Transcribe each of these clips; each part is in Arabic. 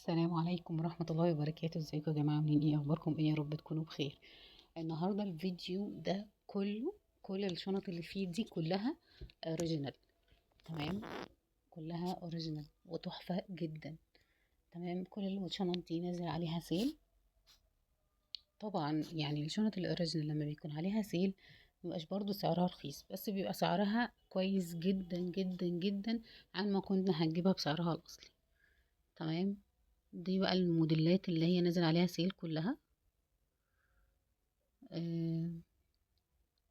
السلام عليكم ورحمة الله وبركاته. ازيكم يا جماعة؟ عاملين ايه؟ اخباركم ايه؟ يا رب تكونوا بخير. النهاردة الفيديو ده كل الشنط اللي فيه دي كلها اوريجينال. تمام، كلها اوريجينال وتحفة جدا. تمام، كل الشنط دي نازل عليها سيل. طبعا يعني الشنط الاوريجينال لما بيكون عليها سيل مبيبقاش برضو سعرها رخيص، بس بيبقى سعرها كويس جدا جدا جدا عن ما كنا هنجيبها بسعرها الاصلي. تمام، دي بقى الموديلات اللي هي نازل عليها سيل كلها. آه،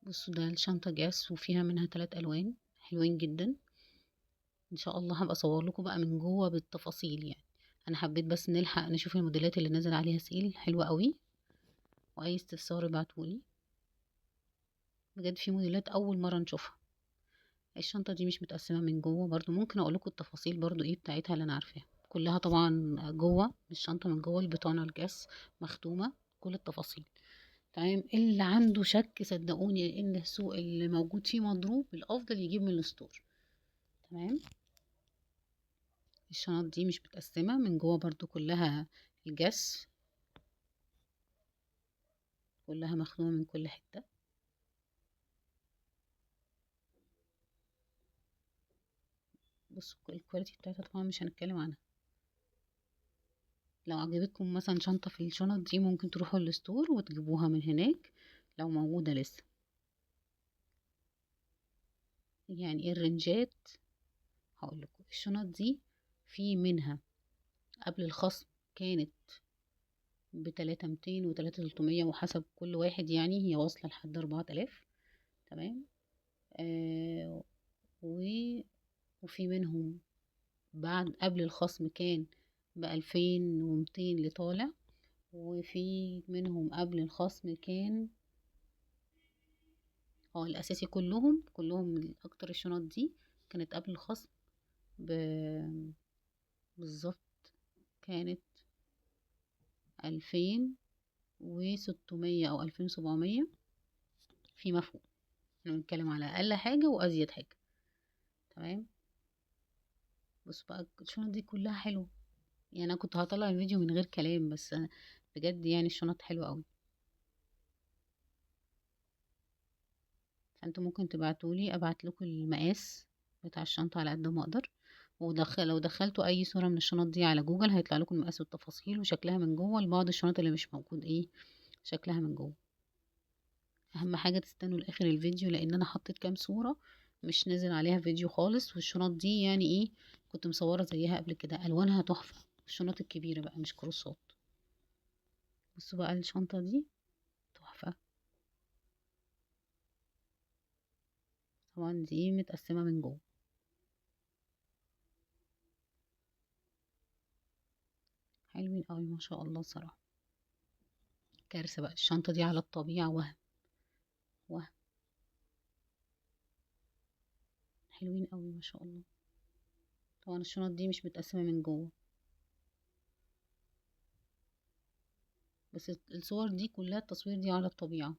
بصوا ده الشنطة جاس وفيها منها 3 ألوان حلوين جدا. ان شاء الله هبقى اصور لكم بقى من جوه بالتفاصيل يعني. انا حبيت بس نلحق نشوف الموديلات اللي نزل عليها سيل حلوة قوي، واي استفسار ابعتولي. بجد في موديلات اول مرة نشوفها. الشنطة دي مش متقسمة من جوه، برضو ممكن اقول لكم التفاصيل برضو ايه بتاعتها اللي انا عارفاها كلها. طبعا جوه الشنطة من جوه البطانة الجاس مختومة، كل التفاصيل. تمام، اللي عنده شك صدقوني ان السوق اللي موجود فيه مضروب، الافضل يجيب من الستور. تمام، الشنط دي مش متقسمة من جوه برضو كلها الجس، كلها مخدومة من كل حتة. بصوا الكواليتي بتاعتها طبعا مش هنتكلم عنها. لو عجبتكم مثلا شنطة في الشنط دي ممكن تروحوا الستور وتجيبوها من هناك لو موجودة لسه. يعني ايه الرنجات؟ هقول لكم الشنط دي في منها قبل الخصم كانت ب3200 و3300 وحسب كل واحد، يعني هي واصلة لحد 4000. تمام، آه و... وفي منهم بعد قبل الخصم كان ب2200 لطالع، وفي منهم قبل الخصم كان الأساسي كلهم أكتر الشنط دي كانت قبل الخصم ب... بالظبط كانت 2600 أو 2700 في مفهوم. احنا بنتكلم على أقل حاجة وأزيد حاجة. تمام، بص بقى الشنط دي كلها حلوة. يعني أنا كنت هطلع الفيديو من غير كلام، بس أنا بجد يعني الشنط حلوة أوي. فانتوا ممكن تبعتولي ابعت لكم المقاس بتاع الشنطة على قد ما اقدر. لو دخلتوا اي صورة من الشنط دي على جوجل هيطلع لكم المقاس والتفاصيل وشكلها من جوه، لبعض الشنط اللي مش موجود ايه شكلها من جوه. اهم حاجة تستنوا لاخر الفيديو، لان انا حطيت كام صورة مش نازل عليها فيديو خالص. والشنط دي يعني ايه، كنت مصورة زيها قبل كده، الوانها تحفة. الشنط الكبيرة بقى مش كروسات. بصوا بقى الشنطة دي تحفة. طبعا دي متقسمة من جوه. حلوين قوي ما شاء الله صراحة. كارثة بقى الشنطة دي على الطبيعة، وهم حلوين قوي ما شاء الله. طبعا الشنط دي مش متقسمة من جوه، بس الصور دي كلها التصوير دي على الطبيعة.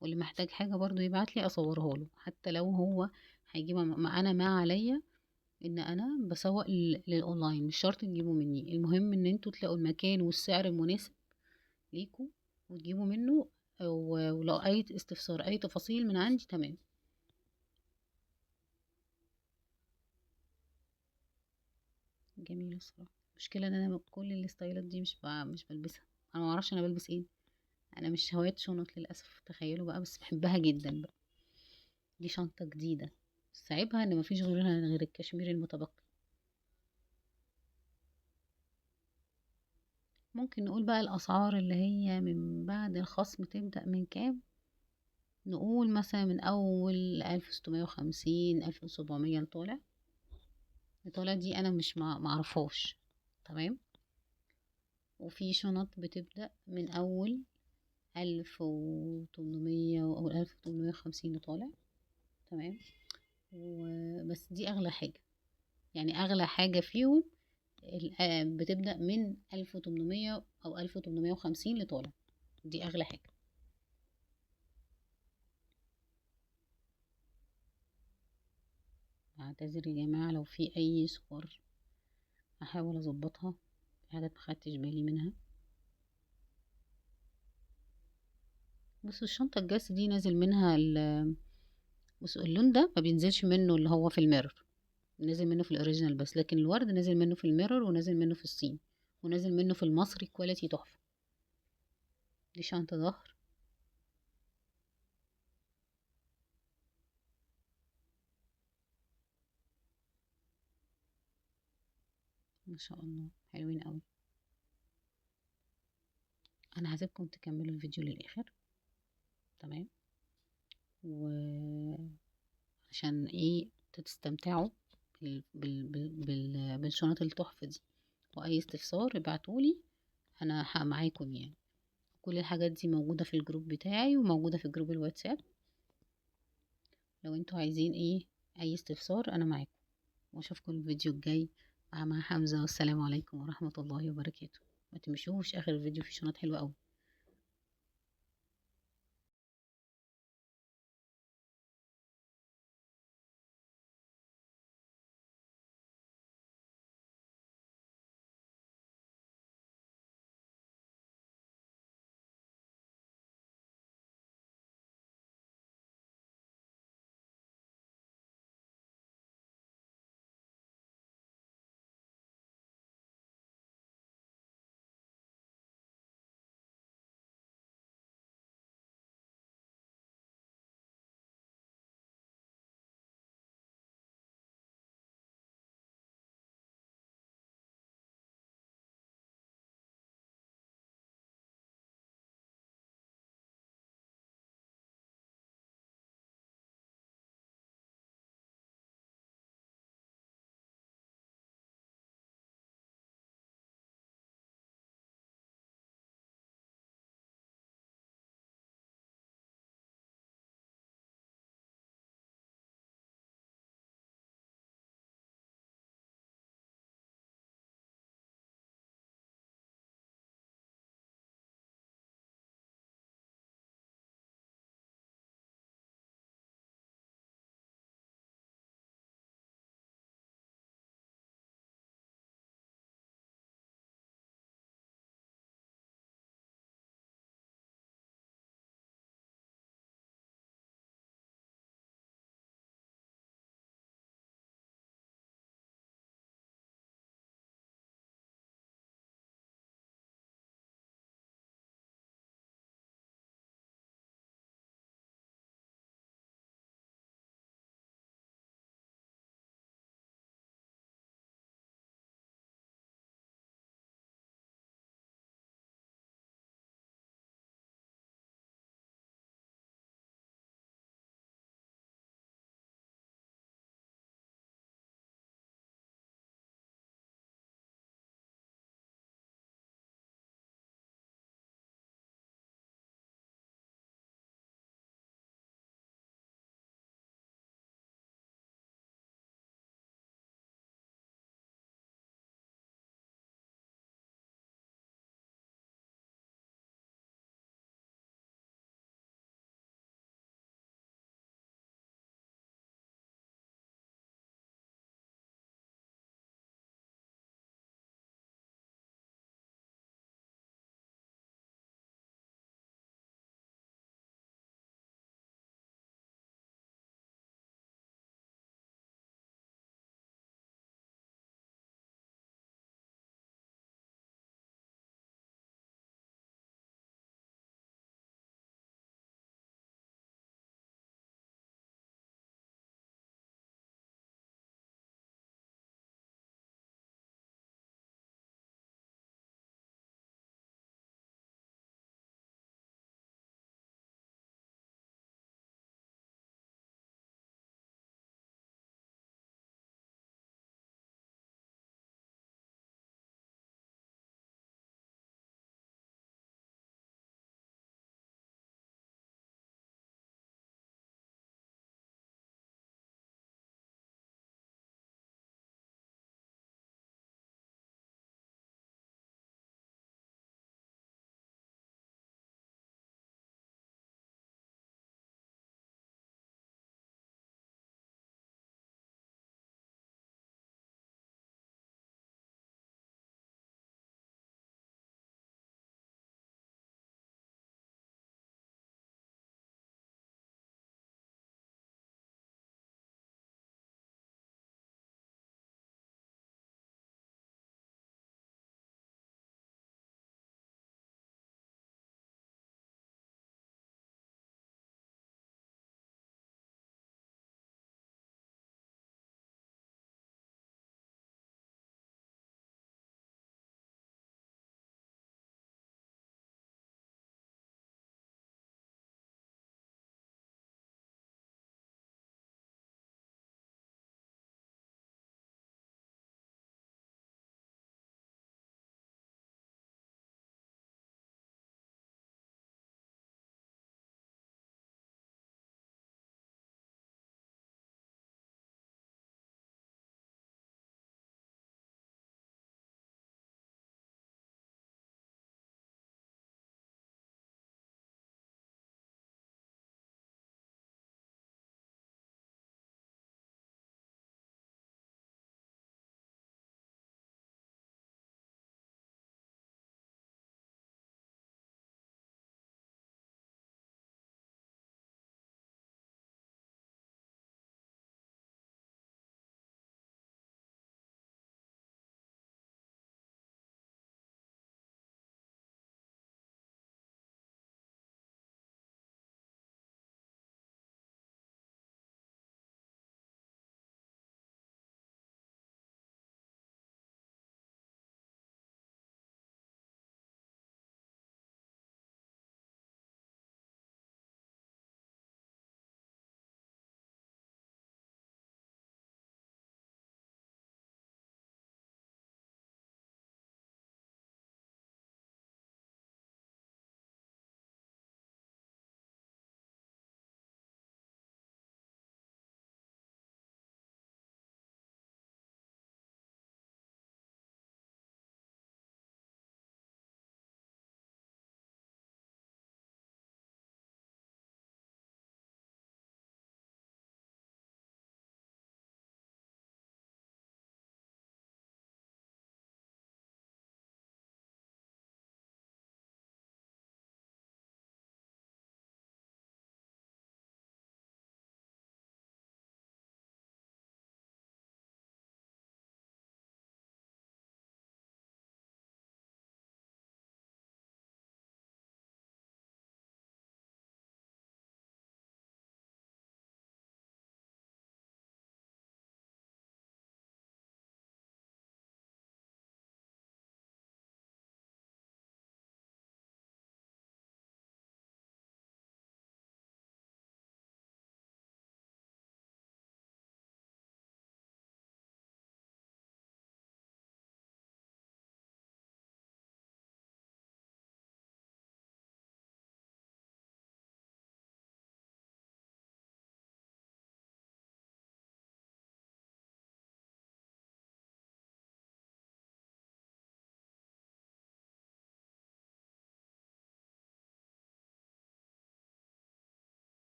واللي محتاج حاجة برضو يبعتلي اصورها له، حتى لو هو هيجيبها ما انا ما عليا ان انا بسوق للاونلاين، مش شرط تجيبوا مني. المهم ان انتوا تلاقوا المكان والسعر المناسب ليكوا وتجيبوا منه. ولو اي استفسار اي تفاصيل من عندي تمام. جميلة الصراحة. المشكلة ان انا كل الستايلات دي مش بلبسها. انا ما اعرفش انا بلبس ايه. انا مش هواية شنط للاسف، تخيلوا بقى، بس بحبها جدا بقى. دي شنطة جديدة، بس عيبها ان مفيش غير الكشمير المتبقي. ممكن نقول بقى الاسعار اللي هي من بعد الخصم تبدأ من كام؟ نقول مثلا من اول 1650 1700 لطالع. لطالع دي انا مش معرفهاش. تمام، وفي شنط بتبدأ من اول 1800 او 1850 لطالع. تمام، وبس دي اغلى حاجة. يعني اغلى حاجة فيهم بتبدأ من 1800 او 1850 لطالع. دي اغلى حاجة. بعتذر يا جماعة لو في اي صور، هحاول اظبطها في حاجات مخدتش بالي منها. بصوا الشنطة الجاس دي نازل منها بصوا اللون ده ما بينزلش منه اللي هو في الميرور، نازل منه في الاوريجينال بس، لكن الورد نازل منه في الميرور ونازل منه في الصين ونازل منه في المصري كواليتي تحفة. دي شنطة ظهر. ما شاء الله حلوين قوي. انا هسيبكم تكملوا الفيديو للاخر، تمام؟ وعشان ايه تستمتعوا بالشنط التحفة دي. واي استفسار ابعتولي، انا معاكم يعني. كل الحاجات دي موجودة في الجروب بتاعي وموجودة في جروب الواتساب. لو انتوا عايزين ايه اي استفسار انا معاكم. واشوفكم الفيديو الجاي مع حمزة، والسلام عليكم ورحمة الله وبركاته. ما تمشوش اخر الفيديو، في شنط حلوة قوي.